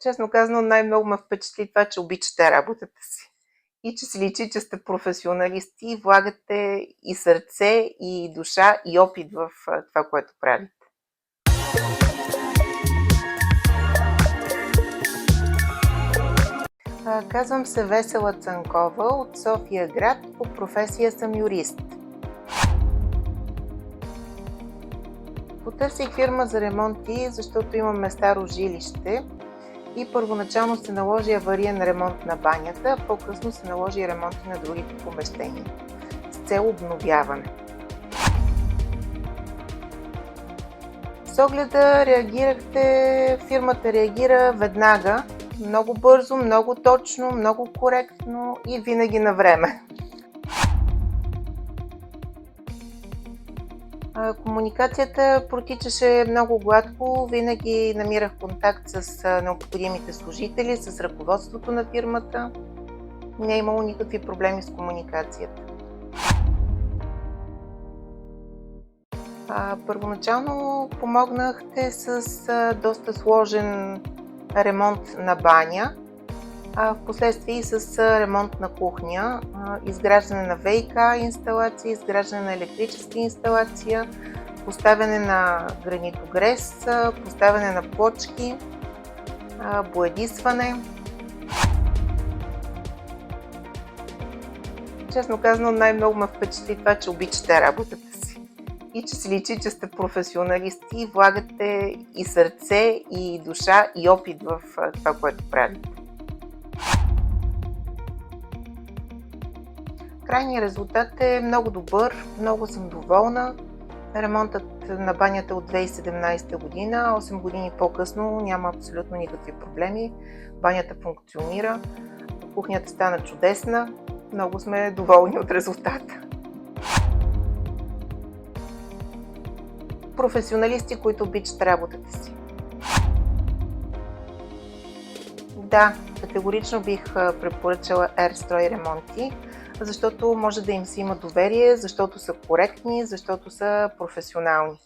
Честно казано, най-много ме впечатли това, че обичате работата си и че се личи, че сте професионалисти и влагате и сърце, и душа, и опит в това, което правите. Казвам се Весела Цанкова от София град, по професия съм юрист. Потърсих фирма за ремонти, защото имаме старо жилище и първоначално се наложи авариен ремонт на банята, а по-късно се наложи ремонти на другите помещения с цел обновяване. С огледа фирмата реагира веднага, много бързо, много точно, много коректно и винаги на време. Комуникацията протичаше много гладко, винаги намирах контакт с необходимите служители, с ръководството на фирмата. Не е имало никакви проблеми с комуникацията. Първоначално помогнахте с доста сложен ремонт на баня, в последствие и с ремонт на кухня, изграждане на ВиК инсталация, изграждане на електрическа инсталация, поставяне на гранитогрес, поставяне на плочки, боядисване. Честно казано, най-много ме впечатли това, че обичате работата си и че се личи, че сте професионалисти и влагате и сърце, и душа, и опит в това, което правите. Крайният резултат е много добър, много съм доволна. Ремонтът на банята от 2017 година, 8 години по-късно, няма абсолютно никакви проблеми. Банята функционира, кухнята стана чудесна, много сме доволни от резултата. Професионалисти, които обичат работата си. Да, категорично бих препоръчала R-Строй ремонти, защото може да им се има доверие, защото са коректни, защото са професионални.